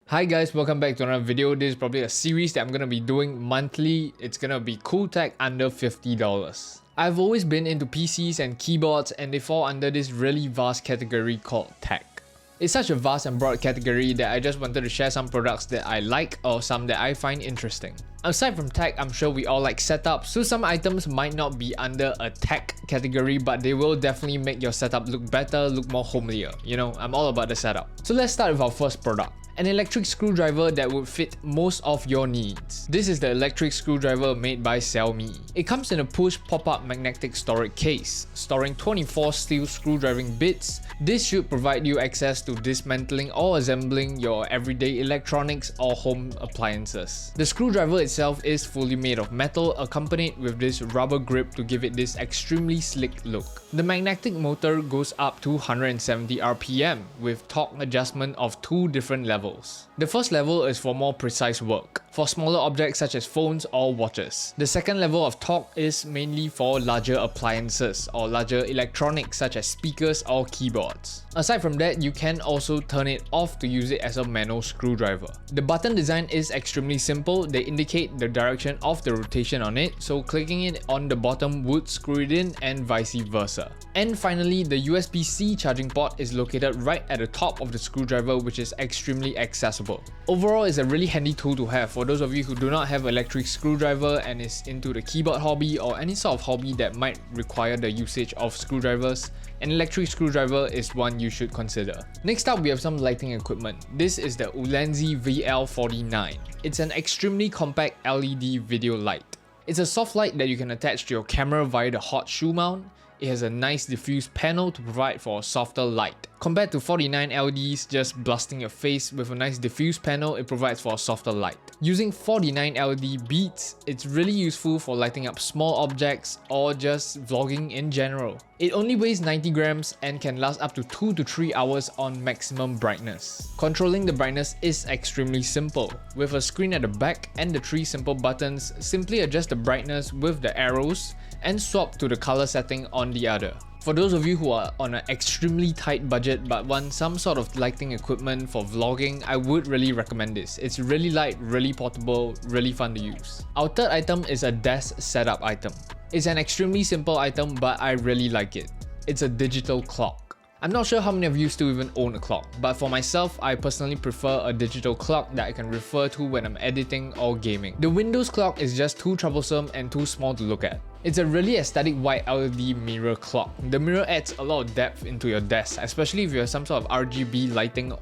Hi guys, welcome back to another video. This is probably a series that I'm going to be doing monthly. It's going to be cool tech under $50. I've always been into PCs and keyboards and they fall under this really vast category called tech. It's such a vast and broad category that I just wanted to share some products that I like or some that I find interesting. Aside from tech, I'm sure we all like setup, so some items might not be under a tech category, but they will definitely make your setup look better, look more homelier. You know, I'm all about the setup. So let's start with our first product. An electric screwdriver that would fit most of your needs. This is the electric screwdriver made by Xiaomi. It comes in a push pop-up magnetic storage case, storing 24 steel screwdriving bits. This should provide you access to dismantling or assembling your everyday electronics or home appliances. The screwdriver itself is fully made of metal, accompanied with this rubber grip to give it this extremely slick look. The magnetic motor goes up to 170 RPM with torque adjustment of two different levels. The first level is for more precise work, for smaller objects such as phones or watches. The second level of torque is mainly for larger appliances or larger electronics such as speakers or keyboards. Aside from that, you can also turn it off to use it as a manual screwdriver. The button design is extremely simple. They indicate the direction of the rotation on it, so clicking it on the bottom would screw it in and vice versa. And finally, the USB-C charging port is located right at the top of the screwdriver, which is extremely accessible. Overall, it's a really handy tool to have for those of you who do not have an electric screwdriver and is into the keyboard hobby or any sort of hobby that might require the usage of screwdrivers. An electric screwdriver is one you should consider. Next up, we have some lighting equipment. This is the ULANZI VL49. It's an extremely compact LED video light. It's a soft light that you can attach to your camera via the hot shoe mount. It has a nice diffuse panel to provide for a softer light. Compared to 49 LEDs just blasting your face, with a nice diffuse panel, it provides for a softer light. Using 49 LED beads, it's really useful for lighting up small objects or just vlogging in general. It only weighs 90 grams and can last up to 2 to 3 hours on maximum brightness. Controlling the brightness is extremely simple. With a screen at the back and the 3 simple buttons, simply adjust the brightness with the arrows and swap to the color setting on the other. For those of you who are on an extremely tight budget but want some sort of lighting equipment for vlogging, I would really recommend this. It's really light, really portable, really fun to use. Our third item is a desk setup item. It's an extremely simple item, but I really like it. It's a digital clock. I'm not sure how many of you still even own a clock, but for myself, I personally prefer a digital clock that I can refer to when I'm editing or gaming. The Windows clock is just too troublesome and too small to look at. It's a really aesthetic white LED mirror clock. The mirror adds a lot of depth into your desk, especially if you have some sort of RGB lighting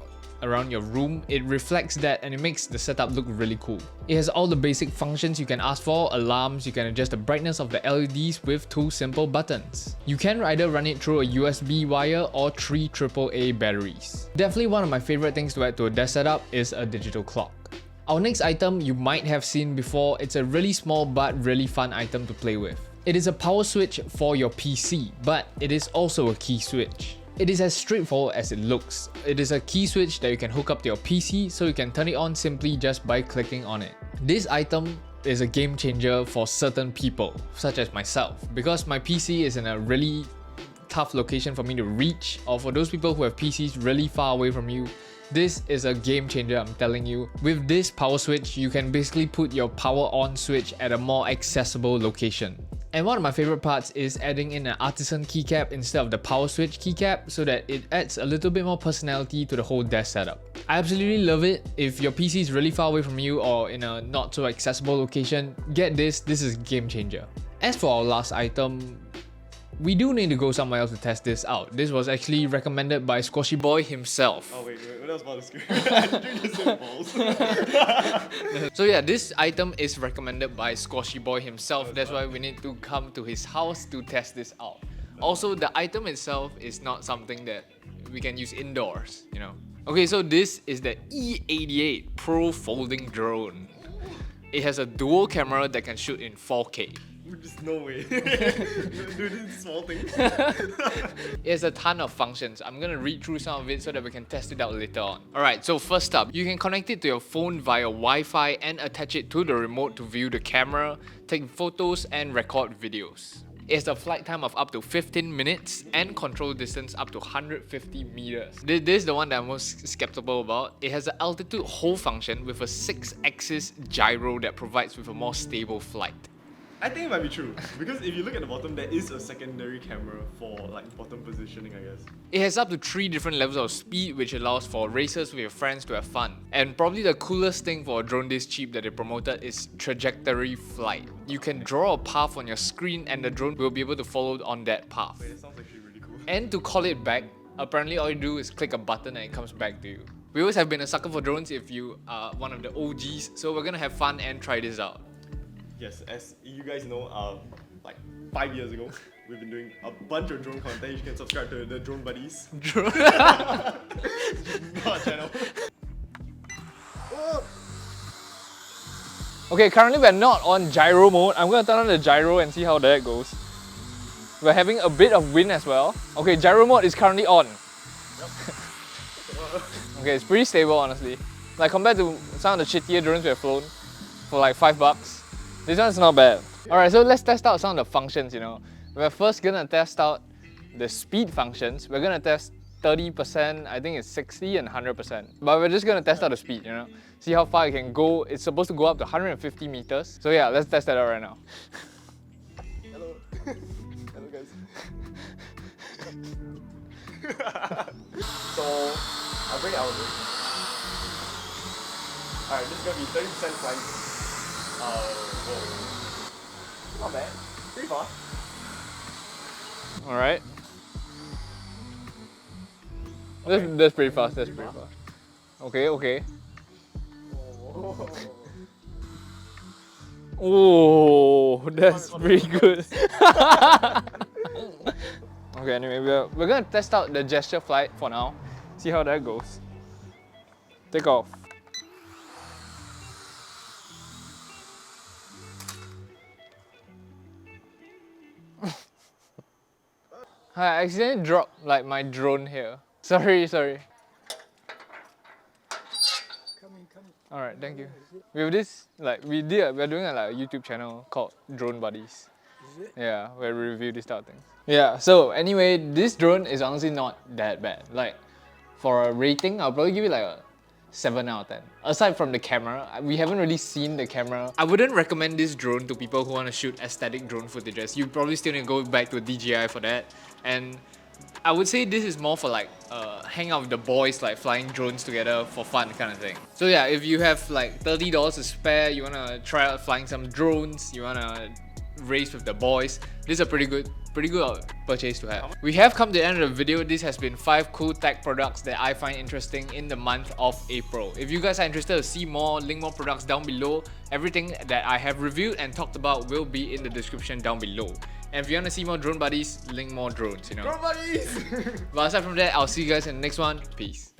around your room. It reflects that and it makes the setup look really cool. It has all the basic functions you can ask for, alarms, you can adjust the brightness of the LEDs with 2 simple buttons. You can either run it through a USB wire or 3 AAA batteries. Definitely one of my favorite things to add to a desk setup is a digital clock. Our next item you might have seen before. It's a really small but really fun item to play with. It is a power switch for your PC, but it is also a key switch. It is as straightforward as it looks. It is a key switch that you can hook up to your PC, so you can turn it on simply just by clicking on it. This item is a game changer for certain people, such as myself, because my PC is in a really tough location for me to reach, or for those people who have PCs really far away from you. This is a game changer, I'm telling you. With this power switch, you can basically put your power on switch at a more accessible location. And one of my favorite parts is adding in an artisan keycap instead of the power switch keycap, so that it adds a little bit more personality to the whole desk setup. I absolutely love it. If your PC is really far away from you or in a not so accessible location, get this. This is a game changer. As for our last item, we do need to go somewhere else to test this out. This was actually recommended by Squashy Boy himself. Oh wait, what else about the screen? I drink the symbols. So yeah, this item is recommended by Squashy Boy himself. That's why we need to come to his house to test this out. Also, the item itself is not something that we can use indoors, you know. Okay, so this is the E88 Pro Folding Drone. It has a dual camera that can shoot in 4K. There's no way. Do this small thing. It has a ton of functions. I'm gonna read through some of it so that we can test it out later on. Alright, so first up, you can connect it to your phone via Wi-Fi and attach it to the remote to view the camera, take photos and record videos. It has a flight time of up to 15 minutes and control distance up to 150 meters. This is the one that I'm most skeptical about. It has an altitude hold function with a 6-axis gyro that provides with a more stable flight. I think it might be true because if you look at the bottom, there is a secondary camera for like bottom positioning, I guess. It has up to 3 different levels of speed, which allows for racers with your friends to have fun. And probably the coolest thing for a drone this cheap that they promoted is trajectory flight. You can draw a path on your screen and the drone will be able to follow on that path. Wait, that sounds actually really cool. And to call it back, apparently all you do is click a button and it comes back to you. We always have been a sucker for drones if you are one of the OGs, so we're gonna have fun and try this out. Yes, as you guys know, like 5 years ago, we've been doing a bunch of drone content. You can subscribe to the Drone Buddies. Drone? Our channel. Okay, currently we're not on gyro mode. I'm gonna turn on the gyro and see how that goes. We're having a bit of wind as well. Okay, gyro mode is currently on. Okay, it's pretty stable honestly. Like compared to some of the shittier drones we've flown for like $5. This one's not bad. Alright, so let's test out some of the functions, you know. We're first gonna test out the speed functions. We're gonna test 30%, I think it's 60 and 100%. But we're just gonna test out the speed, you know. See how far it can go. It's supposed to go up to 150 meters. So yeah, let's test that out right now. Hello. Hello guys. So, I'll bring it out. Alright, this is gonna be 30% flying. Whoa. Not bad. Pretty fast. Alright. That's pretty fast, that's pretty fast. Okay, okay. Oh, that's pretty good. Okay, anyway, we're gonna test out the gesture flight for now. See how that goes. Take off. I accidentally dropped like my drone here. Sorry. Alright, thank you. With this, like we're doing a YouTube channel called Drone Buddies. Is it? Yeah, where we review this type of things. Yeah, so anyway, this drone is honestly not that bad. Like for a rating, I'll probably give it like a 7 out of 10. Aside from the camera, we haven't really seen the camera. I wouldn't recommend this drone to people who want to shoot aesthetic drone footages. You probably still need to go back to a DJI for that. And I would say this is more for like hang out with the boys, like flying drones together for fun kind of thing. So yeah, if you have like $30 to spare, you wanna try out flying some drones, you wanna race with the boys, this is a pretty good purchase to have. We have come to the end of the video. This has been 5 cool tech products that I find interesting in the month of April. If you guys are interested to see more, link more products down below. Everything that I have reviewed and talked about will be in the description down below. And if you want to see more drone buddies, link more drones, you know. Drone Buddies! But aside from that, I'll see you guys in the next one. Peace.